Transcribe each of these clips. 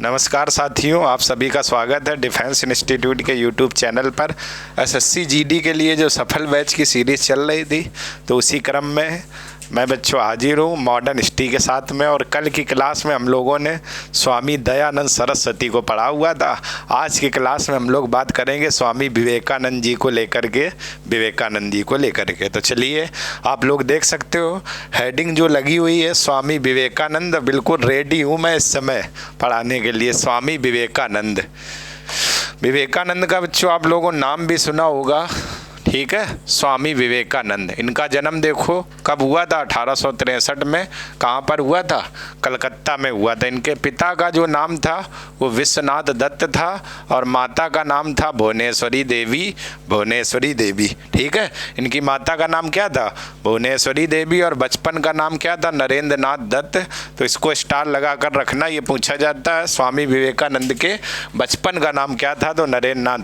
नमस्कार साथियों, आप सभी का स्वागत है डिफेंस इंस्टीट्यूट के यूट्यूब चैनल पर। एसएससी जीडी के लिए जो सफल बैच की सीरीज़ चल रही थी, तो उसी क्रम में मैं बच्चों हाजिर हूँ मॉडर्न हिस्ट्री के साथ में। और कल की क्लास में हम लोगों ने स्वामी दयानंद सरस्वती को पढ़ा हुआ था। आज की क्लास में हम लोग बात करेंगे स्वामी विवेकानंद जी को लेकर के। तो चलिए, आप लोग देख सकते हो हेडिंग जो लगी हुई है स्वामी विवेकानंद। बिल्कुल रेडी हूँ मैं इस समय पढ़ाने के लिए। स्वामी विवेकानंद का बच्चों आप लोगों ने नाम भी सुना होगा, ठीक है। स्वामी विवेकानंद, इनका जन्म देखो कब हुआ था, 1863 में। कहाँ पर हुआ था? कलकत्ता में हुआ था। इनके पिता का जो नाम था वो विश्वनाथ दत्त था और माता का नाम था भुवनेश्वरी देवी, ठीक है। इनकी माता का नाम क्या था? भुवनेश्वरी देवी। और बचपन का नाम क्या था? नरेंद्र नाथ दत्त। तो इसको स्टार लगा कर रखना, ये पूछा जाता है स्वामी विवेकानंद के बचपन का नाम क्या था? तो नरेंद्र नाथ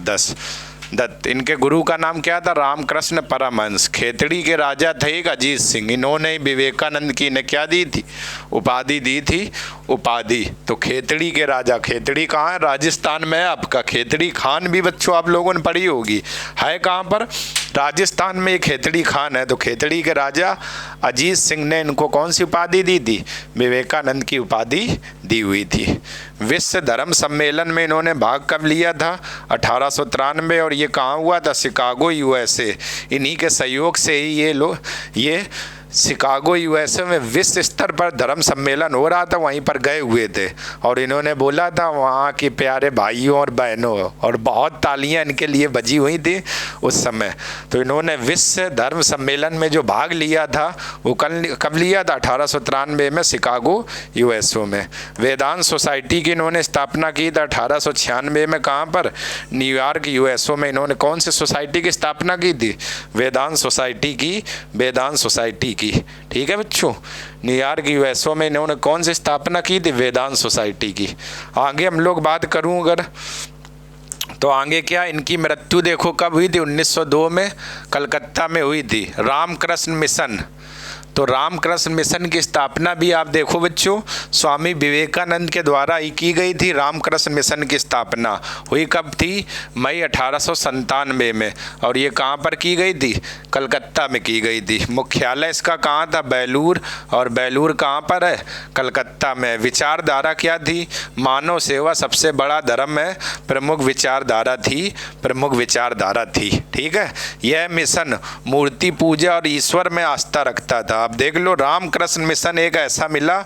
दत्त। इनके गुरु का नाम क्या था? रामकृष्ण परमहंस। खेतड़ी के राजा थे एक अजीत सिंह। इन्होंने विवेकानंद की ने क्या दी थी? उपाधि दी थी, उपाधि। तो खेतड़ी के राजा, खेतड़ी कहाँ है? राजस्थान में है आपका। खेतड़ी खान भी बच्चों आप लोगों ने पढ़ी होगी, है कहाँ पर? राजस्थान में एक खेतड़ी खान है। तो खेतड़ी के राजा अजीत सिंह ने इनको कौन सी उपाधि दी थी? विवेकानंद की उपाधि दी हुई थी। विश्व धर्म सम्मेलन में इन्होंने भाग कब लिया था? 1893। और ये कहाँ हुआ था? Chicago USA. इन्हीं के सहयोग से ही ये शिकागो यूएसए में विश्व स्तर पर धर्म सम्मेलन हो रहा था, वहीं पर गए हुए थे। और इन्होंने बोला था वहाँ के प्यारे भाइयों और बहनों, और बहुत तालियां इनके लिए बजी हुई थी उस समय। तो इन्होंने विश्व धर्म सम्मेलन में जो भाग लिया था वो कब लिया था? 1893 में शिकागो यूएसए में। वेदांत सोसाइटी की इन्होंने स्थापना की थी 1896 में। कहाँ पर? न्यूयॉर्क यूएसए में। इन्होंने कौन सी सोसाइटी की स्थापना की थी? वेदांत सोसाइटी की, ठीक है बच्चों। न्यूयॉर्क यूएसए में इन्होंने कौन सी स्थापना की थी? वेदांत सोसाइटी की। आगे हम लोग बात करूं अगर, तो आगे क्या, इनकी मृत्यु देखो कब हुई थी? 1902 में कलकत्ता में हुई थी। रामकृष्ण मिशन, तो रामकृष्ण मिशन की स्थापना भी आप देखो बच्चों स्वामी विवेकानंद के द्वारा ही की गई थी। रामकृष्ण मिशन की स्थापना हुई कब थी? मई 1897 में। और ये कहाँ पर की गई थी? कलकत्ता में की गई थी। मुख्यालय इसका कहाँ था? बेलूर। और बेलूर कहाँ पर है? कलकत्ता में। विचारधारा क्या थी? मानव सेवा सबसे बड़ा धर्म है, प्रमुख विचारधारा थी, ठीक है। यह मिशन मूर्ति पूजा और ईश्वर में आस्था रखता था। आप देख लो, रामकृष्ण मिशन एक ऐसा मिला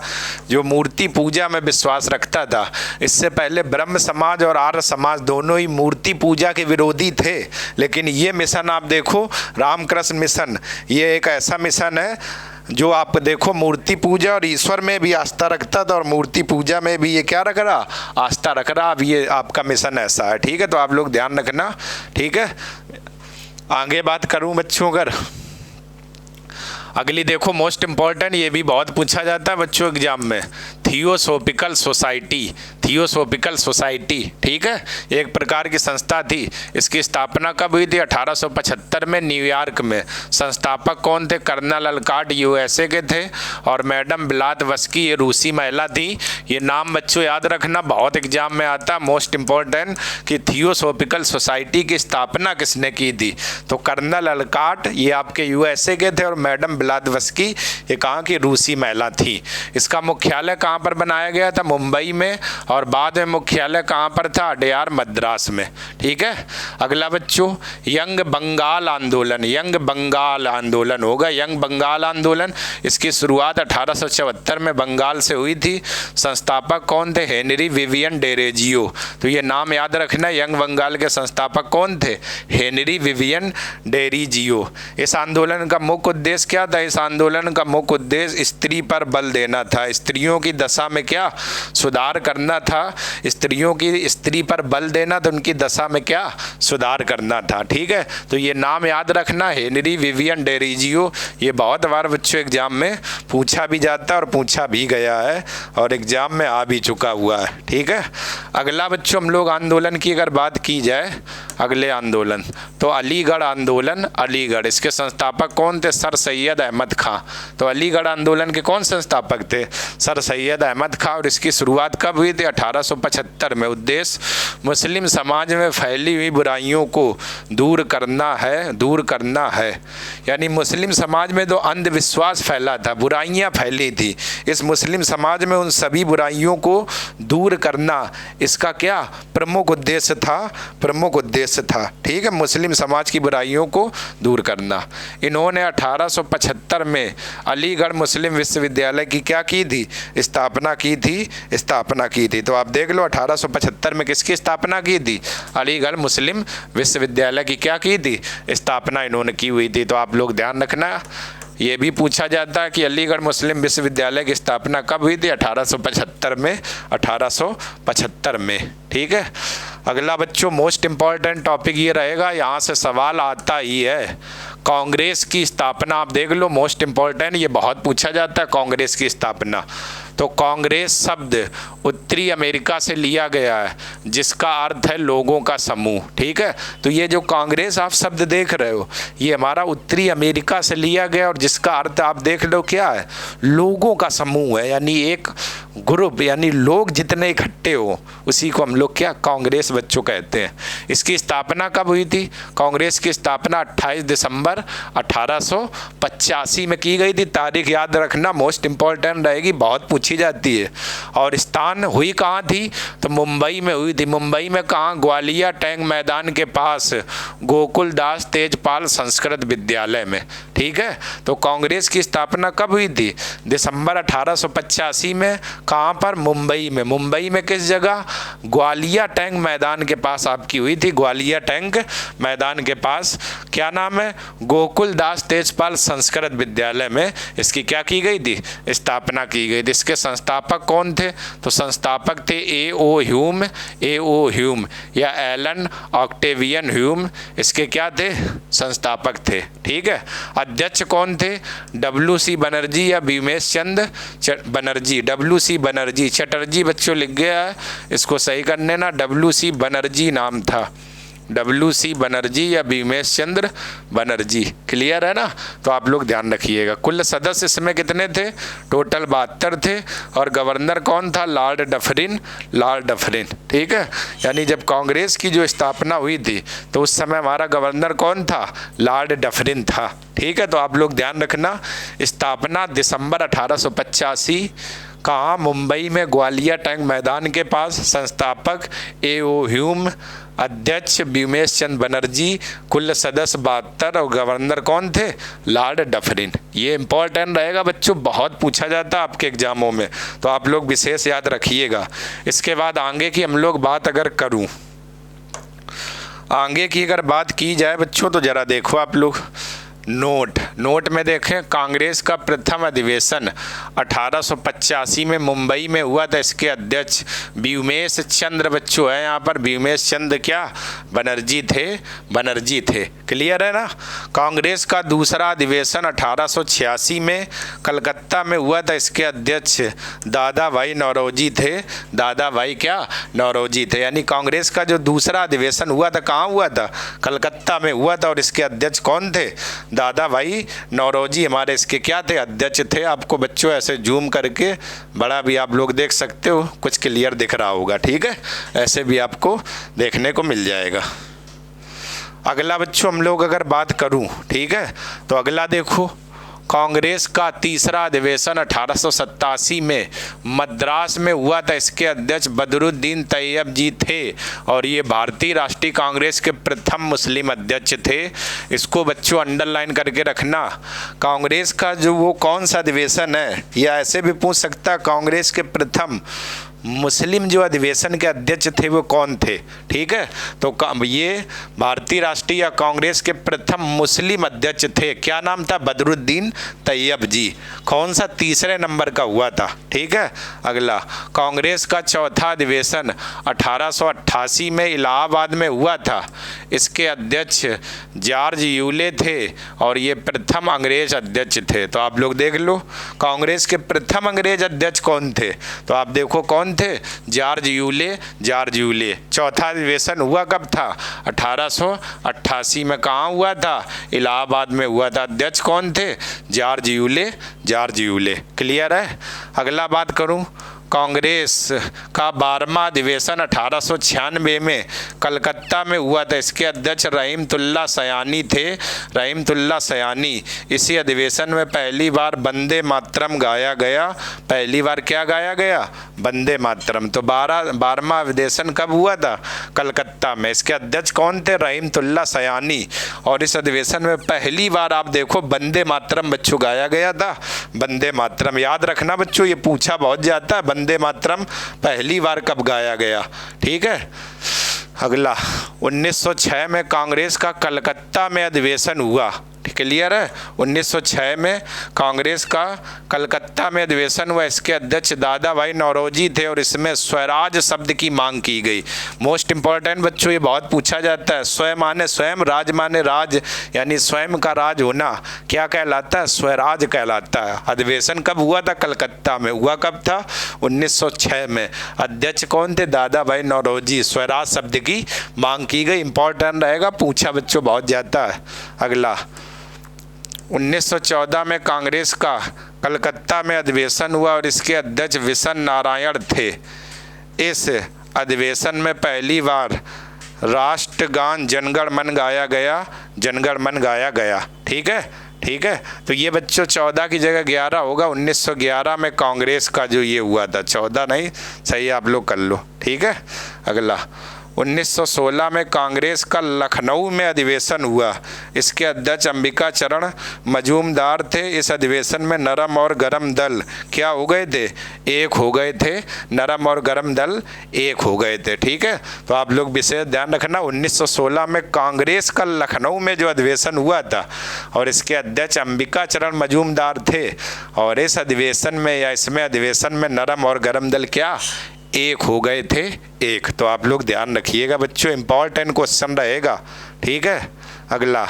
जो मूर्ति पूजा में विश्वास रखता था। इससे पहले ब्रह्म समाज और आर्य समाज दोनों ही मूर्ति पूजा के विरोधी थे, लेकिन ये मिशन आप देखो, रामकृष्ण मिशन, ये एक ऐसा मिशन है जो आप देखो मूर्ति पूजा और ईश्वर में भी आस्था रखता था और मूर्ति पूजा में भी ये क्या रख रहा? आस्था रख रहा। अब ये आपका मिशन ऐसा है, ठीक है। तो आप लोग ध्यान रखना, ठीक है। आगे बात करूं बच्चों अगर, अगली देखो मोस्ट इम्पॉर्टेंट, ये भी बहुत पूछा जाता है बच्चों एग्जाम में। थियोसॉफिकल सोसाइटी, ठीक है, एक प्रकार की संस्था थी। इसकी स्थापना कब हुई थी? 1875 में न्यूयॉर्क में। संस्थापक कौन थे? कर्नल अलकाट यूएसए के थे और मैडम ब्लावत्स्की ये रूसी महिला थी। ये नाम बच्चों याद रखना, बहुत एग्जाम में आता, मोस्ट इम्पॉर्टेंट, कि थियोसॉफिकल सोसाइटी की स्थापना किसने की थी? तो कर्नल अलकाट ये आपके यूएसए के थे और मैडम ब्लावत्स्की ये कहाँ की? रूसी महिला थी। इसका मुख्यालय कहाँ पर बनाया गया था? मुंबई में। और बाद में मुख्यालय कहाँ पर था? अडयार मद्रास में, ठीक है। अगला बच्चों, यंग बंगाल आंदोलन होगा। यंग बंगाल आंदोलन, इसकी शुरुआत 1874 में बंगाल से हुई थी। संस्थापक कौन थे? Henry Vivian Derozio. तो ये नाम याद रखना, यंग बंगाल के संस्थापक कौन थे? Henry Vivian Derozio. इस आंदोलन का मुख्य उद्देश्य क्या था? इस आंदोलन का मुख्य उद्देश्य स्त्री पर बल देना था। स्त्रियों की दशा में क्या सुधार करना था? स्त्री पर बल देना, तो उनकी दशा में क्या सुधार करना था, ठीक है। तो ये नाम याद रखना, हेनरी विवियन डेरोजियो। ये बहुत बार बच्चों एग्जाम में पूछा भी जाता है और पूछा भी गया है और एग्जाम में आ भी चुका हुआ है, ठीक है। अगला बच्चों हम लोग आंदोलन की अगर बात की जाए, अगले आंदोलन, तो अलीगढ़ आंदोलन, अलीगढ़, इसके संस्थापक कौन थे? सर सैयद अहमद खां। तो अलीगढ़ आंदोलन के कौन संस्थापक थे? सर सैयद अहमद खां। और इसकी शुरुआत कब हुई थी? 1875 में। उद्देश्य मुस्लिम समाज में फैली हुई बुराइयों को दूर करना है। यानी मुस्लिम समाज में जो अंधविश्वास फैला था, बुराइयां फैली थी, इस मुस्लिम समाज में उन सभी बुराइयों को दूर करना इसका क्या प्रमुख उद्देश्य था। ठीक है, मुस्लिम समाज की बुराइयों को दूर करना। इन्होंने 1875 में अलीगढ़ मुस्लिम विश्वविद्यालय की क्या की थी? स्थापना की थी। तो आप देख लो 1875 में किसकी स्थापना की थी? अलीगढ़ मुस्लिम विश्वविद्यालय की क्या की थी? स्थापना इन्होंने की हुई थी। तो आप लोग ध्यान रखना, ये भी पूछा जाता है कि अलीगढ़ मुस्लिम विश्वविद्यालय की स्थापना कब हुई थी? 1875 में। ठीक है, अगला बच्चों मोस्ट इम्पॉर्टेंट टॉपिक ये रहेगा, यहाँ से सवाल आता ही है। कांग्रेस की स्थापना आप देख लो, मोस्ट इम्पॉर्टेंट, ये बहुत पूछा जाता है कांग्रेस की स्थापना। तो कांग्रेस शब्द उत्तरी अमेरिका से लिया गया है, जिसका अर्थ है लोगों का समूह। ठीक है, तो ये जो कांग्रेस आप शब्द देख रहे हो, ये हमारा उत्तरी अमेरिका से लिया गया और जिसका अर्थ आप देख लो क्या है? लोगों का समूह है, यानी एक ग्रुप, यानी लोग जितने इकट्ठे हो उसी को हम लोग क्या कांग्रेस बच्चों कहते हैं। इसकी स्थापना कब हुई थी? कांग्रेस की स्थापना 28 दिसंबर 1885 में की गई थी। तारीख याद रखना, मोस्ट इम्पॉर्टेंट रहेगी, बहुत पूछी जाती है। और स्थान हुई कहाँ थी? तो मुंबई में हुई थी। मुंबई में कहाँ? ग्वालियर टैंक मैदान के पास गोकुल दास तेजपाल संस्कृत विद्यालय में। ठीक है, तो कांग्रेस की स्थापना कब हुई थी? दिसंबर 1885 में। कहाँ पर? मुंबई में। मुंबई में किस जगह? ग्वालियर टैंक मैदान के पास आपकी हुई थी। ग्वालियर टैंक मैदान के पास क्या नाम है? गोकुल दास तेजपाल संस्कृत विद्यालय में इसकी क्या की गई थी? स्थापना की गई थी। इसके संस्थापक कौन थे? तो संस्थापक थे ए.ओ. ह्यूम या एलन ऑक्टेवियन ह्यूम, इसके क्या थे? संस्थापक थे। ठीक है, अध्यक्ष कौन थे? W.C. बनर्जी या भीमेश चंद्र बनर्जी। W.C. बनर्जी, चटर्जी बच्चों लिख गया है, इसको सही करने ना, W.C. बनर्जी नाम था। W.C. बनर्जी या भीमेश चंद्र बनर्जी। क्लियर है ना? तो आप लोग ध्यान रखिएगा। कुल सदस्य इसमें कितने थे? टोटल 72 थे। और गवर्नर कौन था? Lord Dufferin. ठीक है, यानी जब कांग्रेस की जो स्थापना हुई थी तो उस समय हमारा गवर्नर कौन था? लॉर्ड डफरिन था। ठीक है, तो आप लोग ध्यान रखना, स्थापना दिसंबर 1885। कहाँ? मुंबई में ग्वालियर टैंक मैदान के पास। संस्थापक ए.ओ. ह्यूम, अध्यक्ष भीमेश चंद्र बनर्जी, कुल सदस्य 72 और गवर्नर कौन थे? Lord Dufferin. ये इंपॉर्टेंट रहेगा बच्चों, बहुत पूछा जाता है आपके एग्जामों में, तो आप लोग विशेष याद रखिएगा। इसके बाद आगे की हम लोग बात अगर करूं, आगे की अगर बात की जाए बच्चों, तो ज़रा देखो आप लोग नोट में देखें, कांग्रेस का प्रथम अधिवेशन 1885 में मुंबई में हुआ था। इसके अध्यक्ष भीमेश चंद्र बच्चों है यहाँ पर, भीमेश चंद्र क्या? बनर्जी थे। क्लियर है ना? कांग्रेस का दूसरा अधिवेशन 1886 में कलकत्ता में हुआ था। इसके अध्यक्ष दादा भाई नौरोजी थे। नौरोजी थे। यानी कांग्रेस का जो दूसरा अधिवेशन हुआ था कहाँ हुआ था? कलकत्ता में हुआ था। और इसके अध्यक्ष कौन थे? दादा भाई नौरोजी हमारे इसके क्या थे? अध्यक्ष थे। आपको बच्चों ऐसे जूम करके बड़ा भी आप लोग देख सकते हो, कुछ क्लियर दिख रहा होगा। ठीक है, ऐसे भी आपको देखने को मिल जाएगा। अगला बच्चों हम लोग अगर बात करूं, ठीक है, तो अगला देखो, कांग्रेस का तीसरा अधिवेशन 1887 में मद्रास में हुआ था। इसके अध्यक्ष बदरुद्दीन तैयब जी थे और ये भारतीय राष्ट्रीय कांग्रेस के प्रथम मुस्लिम अध्यक्ष थे। इसको बच्चों अंडरलाइन करके रखना। कांग्रेस का जो वो कौन सा अधिवेशन है, या ऐसे भी पूछ सकता है कांग्रेस के प्रथम मुस्लिम जो अधिवेशन के अध्यक्ष थे वो कौन थे? ठीक है, तो ये भारतीय राष्ट्रीय या कांग्रेस के प्रथम मुस्लिम अध्यक्ष थे। क्या नाम था? बदरुद्दीन तैयब जी। कौन सा? तीसरे नंबर का हुआ था। ठीक है, अगला, कांग्रेस का चौथा अधिवेशन 1888 में इलाहाबाद में हुआ था। इसके अध्यक्ष जॉर्ज यूले थे और ये प्रथम अंग्रेज अध्यक्ष थे। तो आप लोग देख लो, कांग्रेस के प्रथम अंग्रेज अध्यक्ष कौन थे? तो आप देखो कौन कौन थे? George Yule, George Yule. चौथा अधिवेशन हुआ कब था? 1888 में। कहाँ हुआ था? इलाहाबाद में हुआ था। अध्यक्ष कौन थे? George Yule, George Yule. Clear है? अगला बात करूं, कांग्रेस का 12वां अधिवेशन 1896 में कलकत्ता में हुआ था। इसके अध्यक्ष रहीमतुल्लाह सयानी थे, रहीमतुल्लाह सयानी। इसी अधिवेशन में पहली बार वंदे मातरम गाया गया। पहली बार क्या गाया गया? वंदे मातरम। तो 12वां अधिवेशन कब हुआ था? कलकत्ता में। इसके अध्यक्ष कौन थे? रहीमतुल्लाह सयानी। और इस अधिवेशन में पहली बार आप देखो वंदे मातरम बच्चों गाया गया था। वंदे मातरम याद रखना बच्चों, ये पूछा बहुत जाता है, वंदे मातरम पहली बार कब गाया गया। ठीक है। अगला, 1906 में कांग्रेस का कलकत्ता में अधिवेशन हुआ। क्लियर है? 1906 में कांग्रेस का कलकत्ता में अधिवेशन हुआ। इसके अध्यक्ष दादा भाई नौरोजी थे और इसमें स्वराज शब्द की मांग की गई। मोस्ट इंपॉर्टेंट बच्चों, ये बहुत पूछा जाता है। स्वयं माने स्वयं, राज माने राज, यानी स्वयं का राज होना क्या कहलाता है? स्वराज कहलाता है। अधिवेशन कब हुआ था? कलकत्ता में। हुआ कब था? 1906 में। अध्यक्ष कौन थे? दादा भाई नौरोजी। स्वराज शब्द की मांग की गई। इंपॉर्टेंट रहेगा, पूछा बच्चों बहुत जाता है। अगला, 1914 में कांग्रेस का कलकत्ता में अधिवेशन हुआ और इसके अध्यक्ष विशन नारायण थे। इस अधिवेशन में पहली बार राष्ट्रगान जनगण मन गाया गया, जनगण मन गाया गया। ठीक है, ठीक है। तो ये बच्चों 14 की जगह 11 होगा। 1911 में कांग्रेस का जो ये हुआ था, 14 नहीं, सही आप लोग कर लो। ठीक है। अगला, 1916 में कांग्रेस का लखनऊ में अधिवेशन हुआ। इसके अध्यक्ष अंबिका चरण मजूमदार थे। इस अधिवेशन में नरम और गरम दल क्या हो गए थे? एक हो गए थे। नरम और गरम दल एक हो गए थे। ठीक है। तो आप लोग विशेष ध्यान रखना, 1916 में कांग्रेस का लखनऊ में जो अधिवेशन हुआ था और इसके अध्यक्ष अंबिका चरण मजूमदार थे। और इस अधिवेशन में या इसमें अधिवेशन में नरम और गरम दल क्या एक हो गए थे? एक। तो आप लोग ध्यान रखिएगा बच्चों, इंपॉर्टेंट क्वेश्चन रहेगा। ठीक है। अगला,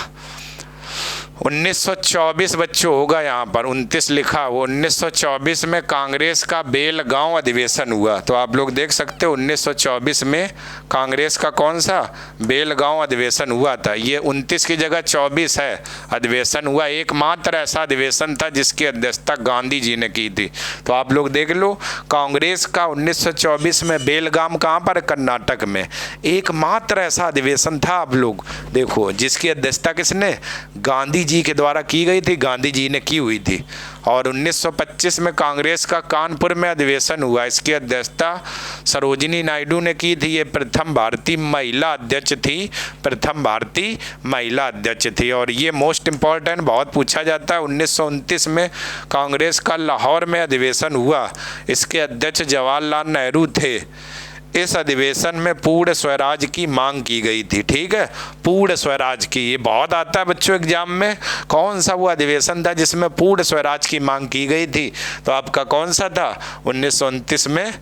1924 बच्चों होगा, यहाँ पर 29 लिखा वो। 1924 में कांग्रेस का बेलगांव अधिवेशन हुआ। तो आप लोग देख सकते हो 1924 में कांग्रेस का कौन सा? बेलगांव अधिवेशन हुआ था। ये 29 की जगह 24 है। अधिवेशन हुआ, एकमात्र ऐसा अधिवेशन था जिसकी अध्यक्षता गांधी जी ने की थी। तो आप लोग देख लो, कांग्रेस का 1924 में बेलगाम कहाँ पर? कर्नाटक में। एकमात्र ऐसा अधिवेशन था, आप लोग देखो, जिसकी अध्यक्षता किसने? गांधी जी के द्वारा की गई थी, गांधी जी ने की हुई थी। और 1925 में कांग्रेस का कानपुर में अधिवेशन हुआ। इसकी अध्यक्षता सरोजिनी नायडू ने की थी। ये प्रथम भारतीय महिला अध्यक्ष थी, प्रथम भारतीय महिला अध्यक्ष थी। और ये मोस्ट इम्पॉर्टेंट, बहुत पूछा जाता है। 1929 में कांग्रेस का लाहौर में अधिवेशन हुआ। इसके अध्यक्ष जवाहरलाल नेहरू थे। इस अधिवेशन में पूर्ण स्वराज की मांग की गई थी। ठीक है, पूर्ण स्वराज की। ये बहुत आता है बच्चों एग्जाम में, कौन सा वो अधिवेशन था जिसमें पूर्ण स्वराज की मांग की गई थी? तो आपका कौन सा था? 1929 में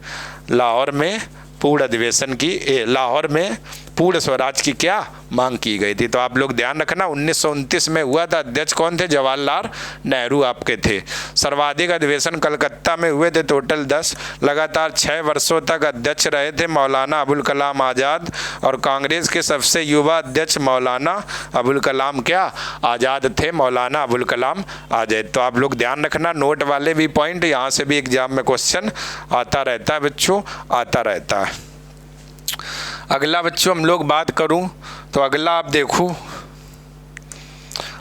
लाहौर में पूर्ण अधिवेशन की, लाहौर में पूर्ण स्वराज की क्या मांग की गई थी। तो आप लोग ध्यान रखना, 1929 में हुआ था। अध्यक्ष कौन थे? जवाहरलाल नेहरू आपके थे। सर्वाधिक अधिवेशन कलकत्ता में हुए थे, टोटल 10। लगातार 6 वर्षों तक अध्यक्ष रहे थे मौलाना अबुल कलाम आज़ाद। और कांग्रेस के सबसे युवा अध्यक्ष मौलाना अबुल कलाम क्या आज़ाद थे, मौलाना अबुल कलाम आज़ाद। तो आप लोग ध्यान रखना, नोट वाले भी पॉइंट, यहाँ से भी एग्जाम में क्वेश्चन आता रहता है बच्चों, आता रहता है। अगला बच्चों हम लोग बात करूं तो अगला आप देखो,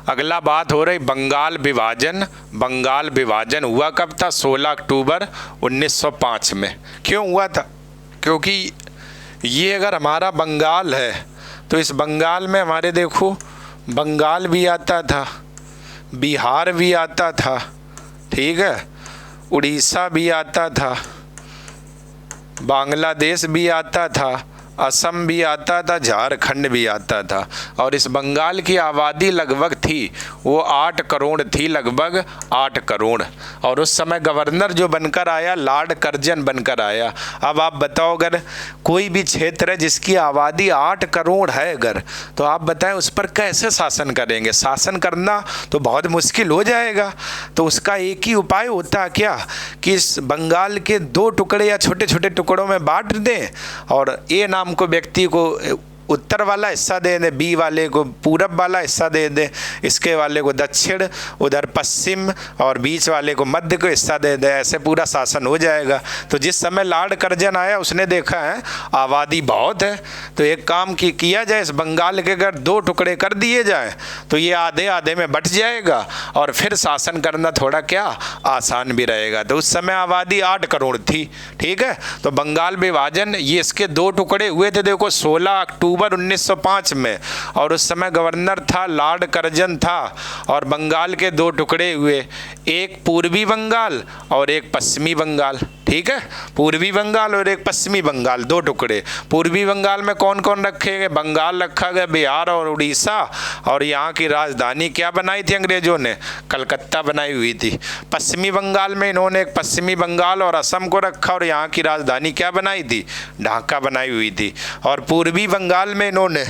अगला बात हो रही बंगाल विभाजन। बंगाल विभाजन हुआ कब था? 16 अक्टूबर 1905 में। क्यों हुआ था? क्योंकि ये अगर हमारा बंगाल है तो इस बंगाल में हमारे देखो बंगाल भी आता था, बिहार भी आता था, ठीक है, उड़ीसा भी आता था, बांग्लादेश भी आता था, असम भी आता था, झारखंड भी आता था। और इस बंगाल की आबादी लगभग थी वो 8 करोड़ थी, लगभग 8 करोड़। और उस समय गवर्नर जो बनकर आया लॉर्ड कर्जन बनकर आया। अब आप बताओ, अगर कोई भी क्षेत्र है जिसकी आबादी 8 करोड़ है अगर, तो आप बताएं उस पर कैसे शासन करेंगे? शासन करना तो बहुत मुश्किल हो जाएगा। तो उसका एक ही उपाय होता है क्या, कि इस बंगाल के 2 टुकड़े या छोटे छोटे टुकड़ों में बांट दें, और ए नाम को व्यक्ति को उत्तर वाला हिस्सा दे दें, बी वाले को पूरब वाला हिस्सा दे दें, इसके वाले को दक्षिण, उधर पश्चिम, और बीच वाले को मध्य को हिस्सा दे दें। ऐसे पूरा शासन हो जाएगा। तो जिस समय लॉर्ड कर्जन आया उसने देखा है आबादी बहुत है, तो एक काम किया जाए, इस बंगाल के अगर 2 टुकड़े कर दिए जाए तो ये आधे आधे में बट जाएगा और फिर शासन करना थोड़ा क्या आसान भी रहेगा। तो उस समय आबादी 8 करोड़ थी, ठीक है। तो बंगाल विभाजन ये इसके 2 टुकड़े हुए थे, देखो 16 अक्टूबर 1905 में, और उस समय गवर्नर था लॉर्ड कर्जन था, और बंगाल के 2 टुकड़े हुए, एक पूर्वी बंगाल और एक पश्चिमी बंगाल, ठीक है। पूर्वी बंगाल और एक पश्चिमी बंगाल, 2 टुकड़े। पूर्वी बंगाल में कौन कौन रखे गए? बंगाल रखा गया, बिहार और उड़ीसा, और यहाँ की राजधानी क्या बनाई थी अंग्रेजों ने? कलकत्ता बनाई हुई थी। पश्चिमी बंगाल में इन्होंने एक पश्चिमी बंगाल और असम को रखा, और यहाँ की राजधानी क्या बनाई थी? ढाका बनाई हुई थी। और पूर्वी बंगाल में इन्होंने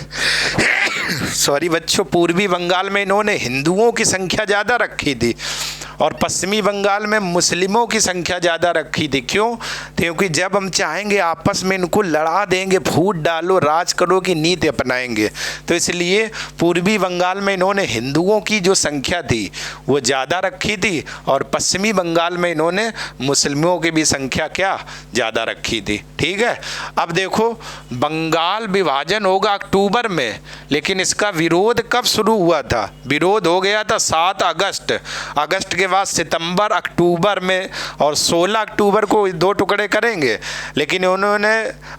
सॉरी बच्चों, पूर्वी बंगाल में इन्होंने हिंदुओं की संख्या ज़्यादा रखी थी, और पश्चिमी बंगाल में मुस्लिमों की संख्या ज़्यादा रखी थी। क्यों? क्योंकि जब हम चाहेंगे आपस में इनको लड़ा देंगे, फूट डालो राज करो की नीति अपनाएंगे, तो इसलिए पूर्वी बंगाल में इन्होंने हिंदुओं की जो संख्या थी वो ज़्यादा रखी थी, और पश्चिमी बंगाल में इन्होंने मुस्लिमों की भी संख्या क्या ज़्यादा रखी थी, ठीक है। अब देखो बंगाल विभाजन होगा अक्टूबर में, लेकिन इसका विरोध कब शुरू हुआ था? विरोध हो गया था 7 अगस्त। अगस्त के बाद सितंबर, अक्टूबर में, और 16 अक्टूबर को 2 टुकड़े करेंगे, लेकिन उन्होंने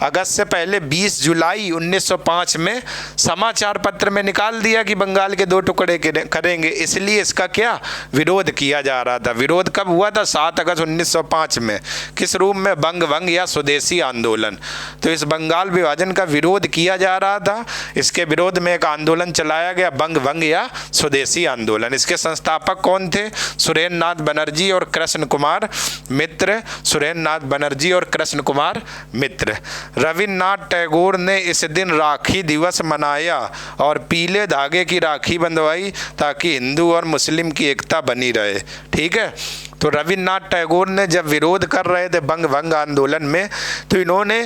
अगस्त से पहले 20 जुलाई 1905 में समाचार पत्र में निकाल दिया कि बंगाल के 2 टुकड़े करेंगे, इसलिए इसका क्या विरोध किया जा रहा था। विरोध कब हुआ था? 7 अगस्त 1905 में। किस रूप में? बंग भंग या स्वदेशी आंदोलन। तो इस बंगाल विभाजन का विरोध किया जा रहा था। इसके विरोध में एक आंदोलन चलाया गया, बंग भंग या स्वदेशी आंदोलन। इसके संस्थापक कौन थे? सुरेंद्र नाथ बनर्जी और कृष्ण कुमार मित्र। सुरेंद्र नाथ बनर्जी और कृष्ण कुमार मित्र। रविन्द्रनाथ टैगोर ने इस दिन राखी दिवस मनाया और पीले धागे की राखी बंधवाई ताकि हिंदू और मुस्लिम की एकता बनी रहे, ठीक है। तो रविन्द्रनाथ टैगोर ने जब विरोध कर रहे थे बंग भंग आंदोलन में, तो इन्होंने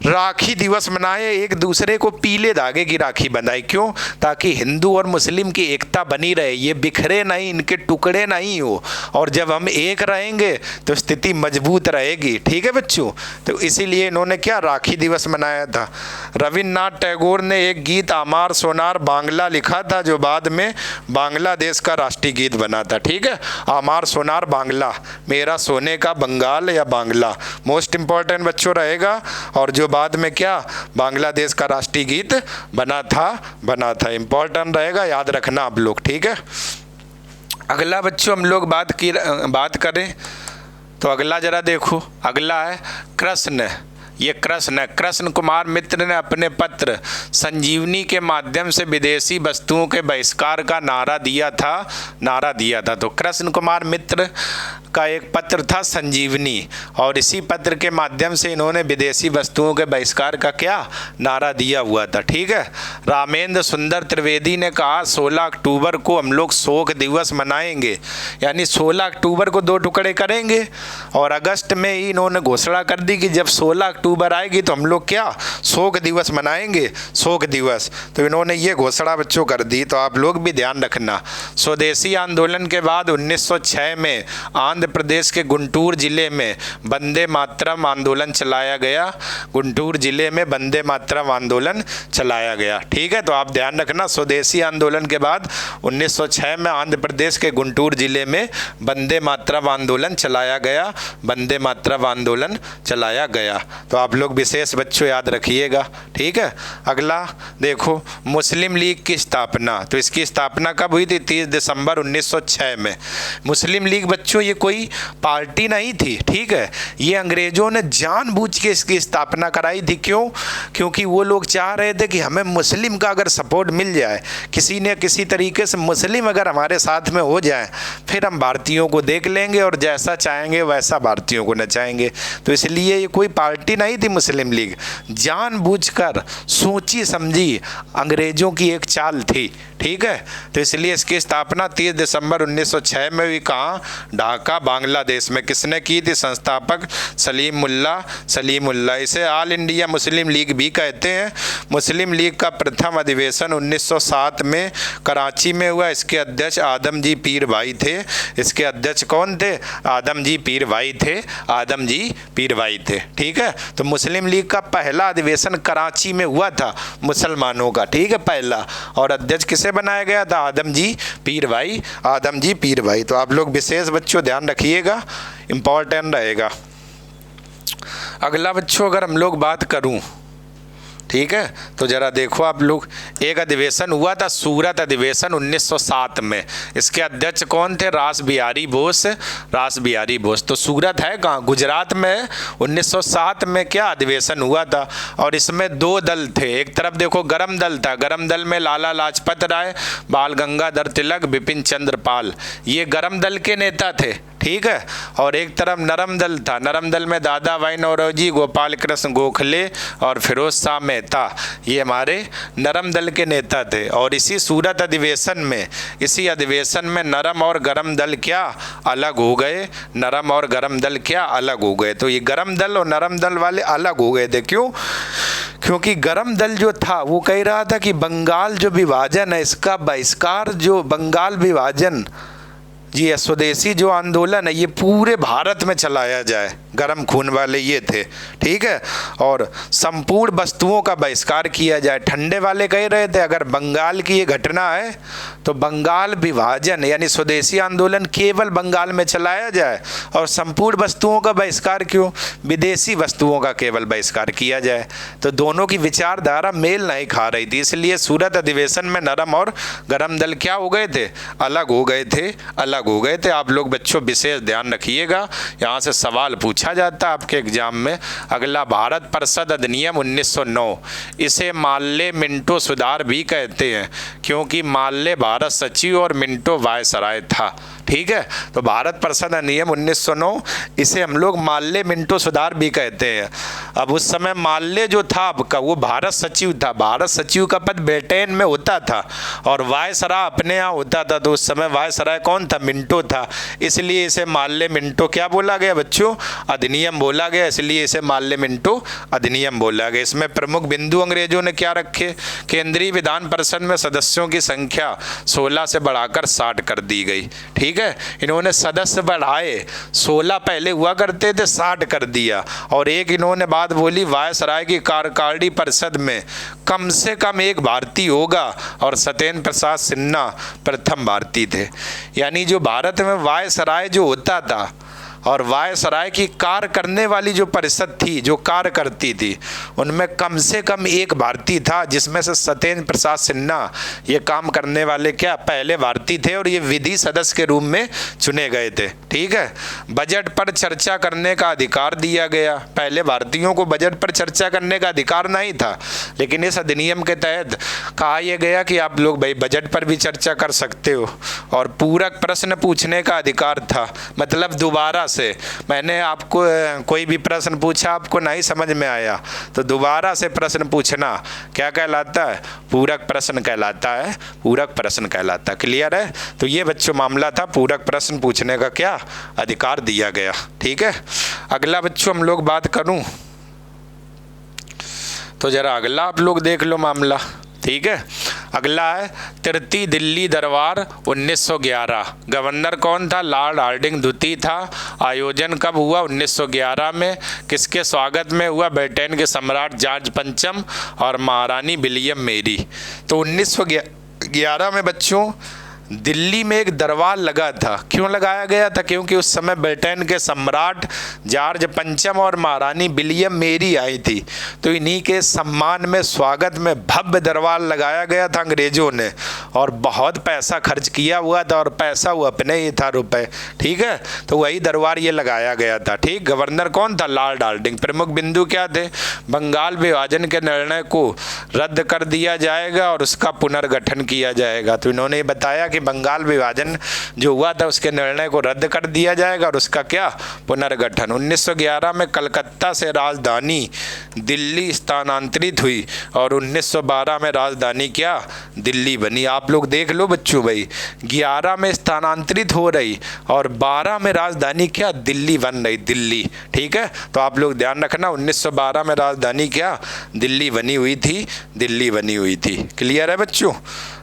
राखी दिवस मनाए, एक दूसरे को पीले धागे की राखी बंधाई। क्यों? ताकि हिंदू और मुस्लिम की एकता बनी रहे, ये बिखरे नहीं, इनके टुकड़े नहीं हो, और जब हम एक रहेंगे तो स्थिति मजबूत रहेगी, ठीक है बच्चों। तो इसीलिए इन्होंने क्या राखी दिवस मनाया था। रविन्द्रनाथ टैगोर ने एक गीत आमार सोनार बांग्ला लिखा था, जो बाद में बांग्लादेश का राष्ट्रीय गीत बना था, ठीक है। आमार सोनार बांग्ला, मेरा सोने का बंगाल या बांग्ला, मोस्ट इंपॉर्टेंट बच्चों रहेगा, और जो बाद में क्या बांग्लादेश का राष्ट्रीय गीत बना था, इंपॉर्टेंट रहेगा, याद रखना आप लोग, ठीक है। अगला बच्चों हम लोग बात करें तो अगला जरा देखो, अगला है कृष्ण। ये कृष्ण कुमार मित्र ने अपने पत्र संजीवनी के माध्यम से विदेशी वस्तुओं के बहिष्कार का नारा दिया था। तो कृष्ण कुमार मित्र का एक पत्र था संजीवनी, और इसी पत्र के माध्यम से इन्होंने विदेशी वस्तुओं के बहिष्कार का क्या नारा दिया हुआ था, ठीक है। रामेंद्र सुंदर त्रिवेदी ने कहा 16 अक्टूबर को हम लोग शोक दिवस मनाएंगे, यानी 16 अक्टूबर को 2 टुकड़े करेंगे, और अगस्त में ही इन्होंने घोषणा कर दी कि जब 16 अक्टूबर आएगी तो हम लोग क्या शोक दिवस मनाएंगे, शोक दिवस। तो इन्होंने ये घोषणा बच्चों कर दी, तो आप लोग भी ध्यान रखना। स्वदेशी आंदोलन के बाद 1906 में आंध्र प्रदेश के गुंटूर जिले में वंदे मातरम आंदोलन चलाया गया। गुंटूर जिले में वंदे मातरम आंदोलन चलाया गया, ठीक है। तो आप ध्यान रखना, स्वदेशी आंदोलन के बाद 1906 में आंध्र प्रदेश के गुंटूर जिले में वंदे मातरम आंदोलन चलाया गया, वंदे मातरम आंदोलन चलाया गया। तो आप लोग विशेष बच्चों याद रखिएगा, ठीक है। अगला देखो, मुस्लिम लीग की स्थापना। तो इसकी स्थापना कब हुई थी? 30 दिसंबर 1906 में। मुस्लिम लीग बच्चों ये कोई कोई पार्टी नहीं थी, ठीक है। ये अंग्रेज़ों ने जानबूझ के इसकी स्थापना कराई थी। क्यों? क्योंकि वो लोग चाह रहे थे कि हमें मुस्लिम का अगर सपोर्ट मिल जाए, किसी न किसी तरीके से मुस्लिम अगर हमारे साथ में हो जाए, फिर हम भारतीयों को देख लेंगे और जैसा चाहेंगे वैसा भारतीयों को नचाएंगे। तो इसलिए ये कोई पार्टी नहीं थी मुस्लिम लीग, जानबूझकर सोची समझी अंग्रेज़ों की एक चाल थी, ठीक है। तो इसलिए इसकी स्थापना 30 दिसंबर 1906 में भी कहाँ, ढाका बांग्लादेश में। किसने की थी? संस्थापक सलीमुल्लाह। इसे ऑल इंडिया मुस्लिम लीग भी कहते हैं। मुस्लिम लीग का प्रथम अधिवेशन 1907 में कराची में हुआ। इसके अध्यक्ष आदम जी पीर भाई थे। इसके अध्यक्ष कौन थे? आदम जी पीर भाई थे। आदम जी पीर भाई थे, ठीक है। तो मुस्लिम लीग का पहला अधिवेशन कराची में हुआ था मुसलमानों का, ठीक है, पहला। और अध्यक्ष किसे बनाया गया था? आदम जी पीर भाई। आदम जी पीर भाई। तो आप लोग विशेष बच्चों ध्यान रखिएगा, इम्पॉर्टेंट रहेगा। अगला बच्चों अगर हम लोग बात करूं, ठीक है, तो जरा देखो आप लोग, एक अधिवेशन हुआ था सूरत अधिवेशन 1907 में। इसके अध्यक्ष कौन थे? रास बिहारी बोस। रास बिहारी बोस। तो सूरत है कहाँ? गुजरात में। 1907 में क्या अधिवेशन हुआ था? और इसमें दो दल थे। एक तरफ देखो गरम दल था, गरम दल में लाला लाजपत राय, बाल गंगाधर तिलक, बिपिन चंद्र पाल, ये गरम दल के नेता थे, ठीक है। और एक तरफ नरम दल था, नरम दल में दादा भाई नौरोजी, गोपाल कृष्ण गोखले और फिरोज शाह मेहता, ये हमारे नरम दल के नेता थे। और इसी सूरत अधिवेशन में, इसी अधिवेशन में नरम और गरम दल क्या अलग हो गए? नरम और गरम दल क्या अलग हो गए? तो ये गरम दल और नरम दल वाले अलग हो गए थे। क्यों? क्योंकि गरम दल जो था वो कह रहा था कि बंगाल जो विभाजन है, इसका बहिष्कार, जो बंगाल विभाजन, ये स्वदेशी जो आंदोलन है, ये पूरे भारत में चलाया जाए। गरम खून वाले ये थे, ठीक है। और संपूर्ण वस्तुओं का बहिष्कार किया जाए। ठंडे वाले कह रहे थे अगर बंगाल की ये घटना है तो बंगाल विभाजन यानी स्वदेशी आंदोलन केवल बंगाल में चलाया जाए, और संपूर्ण वस्तुओं का बहिष्कार क्यों? विदेशी वस्तुओं का केवल बहिष्कार किया जाए। तो दोनों की विचारधारा मेल नहीं खा रही थी, इसलिए सूरत अधिवेशन में नरम और गरम दल क्या हो गए थे? अलग हो गए थे, अलग हो गए थे। आप लोग बच्चों विशेष ध्यान रखिएगा, यहाँ से सवाल पूछा जाता है आपके एग्जाम में। अगला, भारत परिषद अधिनियम 1909, इसे माल्ले मिंटो सुधार भी कहते हैं, क्योंकि माल्ले भारत सचिव और मिंटो वायसराय था, ठीक है। तो भारत परिषद अधिनियम 1909, इसे हम लोग माल्ले मिंटो सुधार भी कहते हैं। अब उस समय माल्ले जो था आपका, वो भारत सचिव था। भारत सचिव का पद ब्रिटेन में होता था और वायसराय अपने यहाँ होता था। तो उस समय वायसराय कौन था? मिंटो था। इसलिए इसे माल्ले मिंटो क्या बोला गया बच्चों? अधिनियम बोला गया। इसलिए इसे माल्ले मिंटो अधिनियम बोला गया। इसमें प्रमुख बिंदु अंग्रेजों ने क्या रखे? केंद्रीय विधान परिषद में सदस्यों की संख्या 16 से बढ़ाकर 60 कर दी गई, ठीक है। इन्होंने सदस्य बढ़ाए, 16 पहले हुआ करते थे, 60 कर दिया। और एक इन्होंने बात बोली, वायसराय की कार्यकारिणी परिषद में कम से कम एक भारतीय होगा, और सत्येंद्र प्रसाद सिन्हा प्रथम भारतीय थे। यानी जो भारत में वायसराय जो होता था और वायसराय की कार्य करने वाली जो परिषद थी, जो कार्य करती थी, उनमें कम से कम एक भारतीय था, जिसमें से सत्येंद्र प्रसाद सिन्हा ये काम करने वाले क्या पहले भारतीय थे, और ये विधि सदस्य के रूप में चुने गए थे, ठीक है। बजट पर चर्चा करने का अधिकार दिया गया। पहले भारतीयों को बजट पर चर्चा करने का अधिकार नहीं था, लेकिन इस अधिनियम के तहत कहा यह गया कि आप लोग भाई बजट पर भी चर्चा कर सकते हो। और पूरक प्रश्न पूछने का अधिकार था, मतलब दोबारा से मैंने आपको कोई भी प्रश्न पूछा, आपको नहीं समझ में आया तो दोबारा से प्रश्न पूछना क्या कहलाता है? पूरक प्रश्न कहलाता है, पूरक प्रश्न कहलाता है। क्लियर है? तो ये बच्चों मामला था, पूरक प्रश्न पूछने का क्या अधिकार दिया गया, ठीक है। अगला बच्चों हम लोग बात करूं तो जरा अगला आप लोग देख लो मामला, ठीक है। अगला है तृतीय दिल्ली दरबार 1911। गवर्नर कौन था? लॉर्ड हार्डिंग द्वितीय था। आयोजन कब हुआ? 1911 में। किसके स्वागत में हुआ? ब्रिटेन के सम्राट जॉर्ज पंचम और महारानी विलियम मेरी। तो 1911 में बच्चों दिल्ली में एक दरबार लगा था। क्यों लगाया गया था? क्योंकि उस समय ब्रिटेन के सम्राट जॉर्ज पंचम और महारानी विलियम मेरी आई थी। तो इन्हीं के सम्मान में, स्वागत में भव्य दरबार लगाया गया था अंग्रेजों ने। और बहुत पैसा खर्च किया हुआ था और पैसा वो अपने ही था, रुपए, ठीक है। तो वही दरबार ये लगाया गया था, ठीक। गवर्नर कौन था? Lord Hardinge. प्रमुख बिंदु क्या थे? बंगाल विभाजन के निर्णय को रद्द कर दिया जाएगा और उसका पुनर्गठन किया जाएगा। तो इन्होंने बताया कि बंगाल विभाजन जो हुआ था उसके निर्णय को रद्द कर दिया जाएगा और उसका क्या? पुनर्गठन। 1911 में कलकत्ता से राजधानी दिल्ली स्थानांतरित हुई और 1912 में राजधानी क्या? दिल्ली बनी। आप लोग देख लो बच्चों भाई, 11 में स्थानांतरित हो रही और 12 में राजधानी क्या? दिल्ली बन रही, दिल्ली, ठीक है। तो आप लोग ध्यान रखना, 1912 में राजधानी क्या? दिल्ली बनी हुई थी, दिल्ली बनी हुई थी। क्लियर है बच्चों?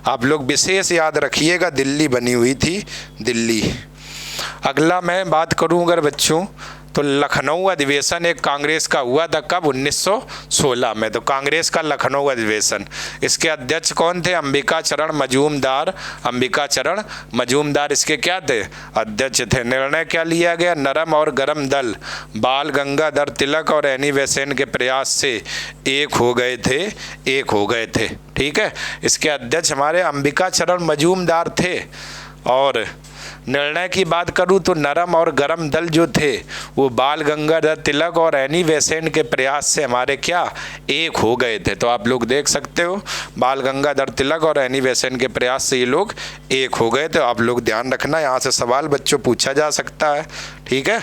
आप लोग विशेष याद रखिएगा, दिल्ली बनी हुई थी, दिल्ली। अगला मैं बात करूं अगर बच्चों, तो लखनऊ अधिवेशन एक कांग्रेस का हुआ था, कब? 1916 में। तो कांग्रेस का लखनऊ अधिवेशन, इसके अध्यक्ष कौन थे? अंबिका चरण मजूमदार। अंबिका चरण मजूमदार इसके क्या थे? अध्यक्ष थे। निर्णय क्या लिया गया? नरम और गरम दल बाल गंगाधर तिलक और एनी बेसेंट के प्रयास से एक हो गए थे, एक हो गए थे, ठीक है। इसके अध्यक्ष हमारे अंबिका चरण मजूमदार थे। और निर्णय की बात करूं तो नरम और गरम दल जो थे वो बाल गंगाधर तिलक और एनी बेसेंट के प्रयास से हमारे क्या? एक हो गए थे। तो आप लोग देख सकते हो, बाल गंगाधर तिलक और एनी बेसेंट के प्रयास से ये लोग एक हो गए थे। तो आप लोग ध्यान रखना, यहाँ से सवाल बच्चों पूछा जा सकता है, ठीक है।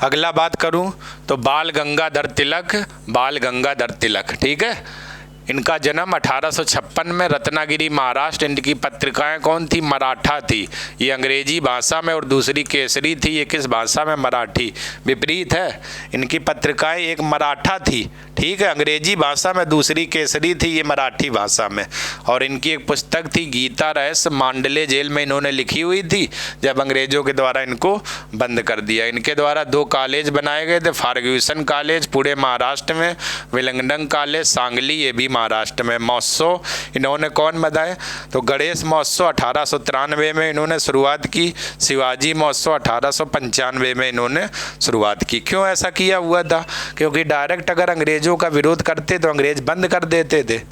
अगला बात करूं तो बाल गंगाधर तिलक, बाल गंगाधर तिलक, ठीक है। इनका जन्म 1856 में रत्नागिरी महाराष्ट्र। इनकी पत्रिकाएं कौन थी? मराठा थी। ये अंग्रेजी भाषा में और दूसरी केसरी थी। ये किस भाषा में? मराठी। विपरीत है, इनकी पत्रिकाएं एक मराठा थी, ठीक है, अंग्रेजी भाषा में, दूसरी केसरी थी, ये मराठी भाषा में। और इनकी एक पुस्तक थी गीता रहस्य, मांडले जेल में इन्होंने लिखी हुई थी जब अंग्रेजों के द्वारा इनको बंद कर दिया। इनके द्वारा 2 कॉलेज बनाए गए थे, फर्ग्यूसन कॉलेज पुणे महाराष्ट्र में, विलिंगडन कॉलेज सांगली, ये भी महाराष्ट्र में। महोत्सव इन्होंने कौन बनाए? तो गणेश महोत्सव 1893 में इन्होंने शुरुआत की। शिवाजी महोत्सव 1895 में इन्होंने शुरुआत की। क्यों ऐसा किया हुआ था? क्योंकि डायरेक्ट अगर अंग्रेजों का विरोध करते तो अंग्रेज बंद कर देते थे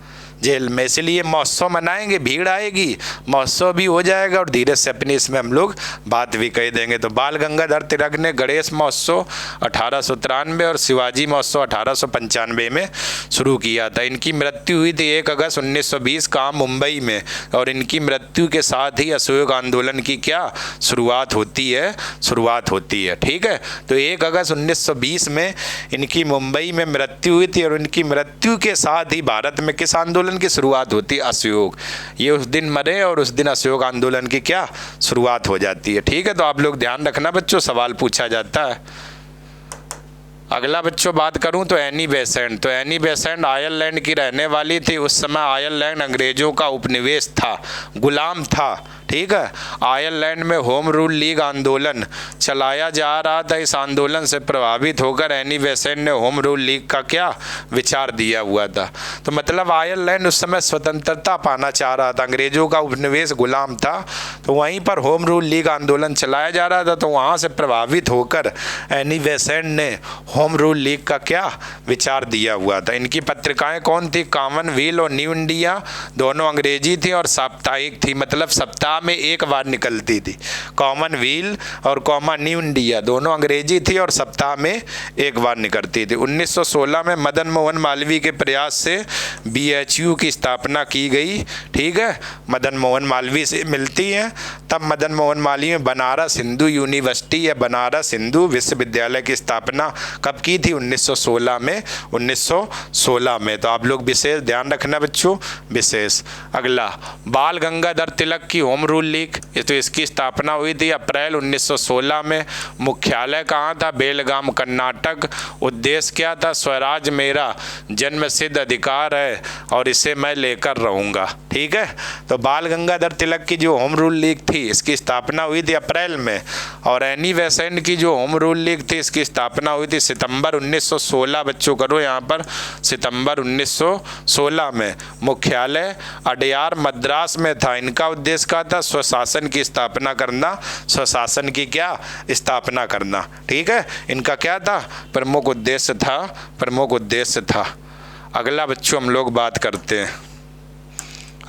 जेल में, इसलिए महोत्सव मनाएंगे, भीड़ आएगी, महोत्सव भी हो जाएगा और धीरे से अपनी इसमें हम लोग बात भी कह देंगे। तो बाल गंगाधर तिलक ने गणेश महोत्सव 1893 और शिवाजी महोत्सव 1895 में शुरू किया था। इनकी मृत्यु हुई थी 1 अगस्त 1920 का मुंबई में, और इनकी मृत्यु के साथ ही असहयोग आंदोलन की क्या शुरुआत होती है? शुरुआत होती है, ठीक है। तो 1 अगस्त 1920 में इनकी मुंबई में मृत्यु हुई थी और इनकी मृत्यु के साथ ही भारत में किस आंदोलन की शुरुआत होती है? असहयोग। ये उस दिन मरे और उस दिन असहयोग आंदोलन की क्या शुरुआत हो जाती है, ठीक है। तो आप लोग ध्यान रखना बच्चों, सवाल पूछा जाता है। अगला बच्चों बात करूं तो एनी बेसेंट। तो एनी बेसेंट आयरलैंड की रहने वाली थी। उस समय आयरलैंड अंग्रेजों का उपनिवेश था, गुलाम था, ठीक है। आयरलैंड में होम रूल लीग आंदोलन चलाया जा रहा था। इस आंदोलन से प्रभावित होकर एनी बेसेंट ने होम रूल लीग का क्या विचार दिया हुआ था। तो मतलब आयरलैंड उस समय स्वतंत्रता पाना चाह रहा था, अंग्रेजों का उपनिवेश गुलाम था, तो वहीं पर होम रूल लीग आंदोलन चलाया जा रहा था। तो वहाँ से प्रभावित होकर एनी बेसेंट ने होम रूल लीग का क्या विचार दिया हुआ था। इनकी पत्रिकाएं कौन थी? कॉमनवेल्थ और न्यू इंडिया, दोनों अंग्रेजी थी और साप्ताहिक थी, मतलब सप्ताह में एक बार निकलती थी। कॉमनवेल्थ और न्यू इंडिया दोनों अंग्रेजी थी और सप्ताह में एक बार निकलती थी। 1916 में मदन मोहन मालवीय के प्रयास से BHU की स्थापना की गई, ठीक है। मदन मोहन मालवीय से मिलती है, तब मदन मोहन मालवीय में बनारस हिंदू यूनिवर्सिटी या बनारस हिंदू विश्वविद्यालय की स्थापना कब की थी? 1916 में, 1916 में। तो आप लोग विशेष ध्यान रखना बच्चों, विशेष। अगला, बाल गंगाधर तिलक की होम रूल लीग, तो इसकी स्थापना हुई थी अप्रैल 1916 में। मुख्यालय कहाँ था? बेलगाम, कर्नाटक। उद्देश्य क्या था? स्वराज मेरा जन्मसिद्ध अधिकार है और इसे मैं लेकर रहूँगा, ठीक है। तो बाल गंगाधर तिलक की जो होम रूल लीग थी इसकी स्थापना हुई थी अप्रैल में, और एनी बेसेंट की जो होम रूल लीग थी इसकी स्थापना हुई थी सितंबर 1916। बच्चों करो यहाँ पर, सितंबर 1916 में। मुख्यालय अडयार मद्रास में था। इनका उद्देश्य क्या था? स्वशासन की स्थापना करना, स्वशासन की क्या स्थापना करना। ठीक है, इनका क्या था, प्रमुख उद्देश्य था, प्रमुख उद्देश्य था। अगला बच्चों हम लोग बात करते हैं।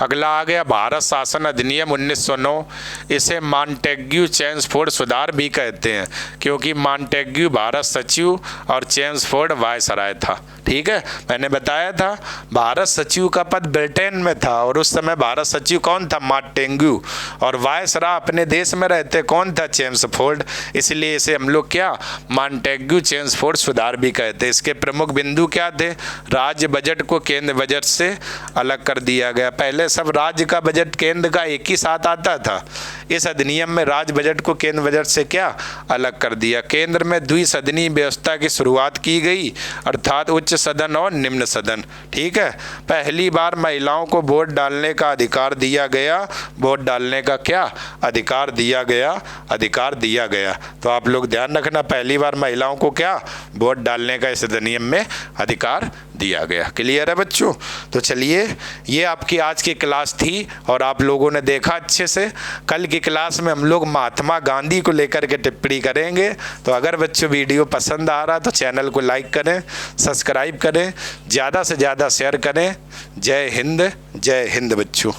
अगला आ गया भारत शासन अधिनियम 1909। इसे मॉन्टेग्यू चेम्सफोर्ड सुधार भी कहते हैं, क्योंकि मॉन्टेग्यू भारत सचिव और चेम्सफोर्ड वायसराय था। ठीक है, मैंने बताया था भारत सचिव का पद ब्रिटेन में था, और उस समय भारत सचिव कौन था, मॉन्टेग्यू, और वायसराय अपने देश में रहते कौन था, चेम्सफोर्ड। इसलिए इसे हम लोग क्या मॉन्टेग्यू चेम्सफोर्ड सुधार भी कहते हैं। इसके प्रमुख बिंदु क्या थे, राज्य बजट को केंद्र बजट से अलग कर दिया गया। पहले सब राज्य का बजट केंद्र का एक ही साथ आता था, इस अधिनियम में राज्य बजट को केंद्र बजट से क्या अलग कर दिया। केंद्र में द्विसदनीय व्यवस्था की शुरुआत की गई, अर्थात उच्च सदन और निम्न सदन। ठीक है, पहली बार महिलाओं को वोट डालने का अधिकार दिया गया, वोट डालने का क्या अधिकार दिया गया, अधिकार दिया गया। तो आप लोग ध्यान रखना, पहली बार महिलाओं को क्या वोट डालने का इस अधिनियम में अधिकार दिया गया। क्लियर है बच्चों। तो चलिए, ये आपकी आज की क्लास थी और आप लोगों ने देखा अच्छे से। कल की क्लास में हम लोग महात्मा गांधी को लेकर के टिप्पणी करेंगे। तो अगर बच्चों वीडियो पसंद आ रहा तो चैनल को लाइक करें, सब्सक्राइब करें, ज़्यादा से ज़्यादा शेयर करें। जय हिंद, जय हिंद बच्चों।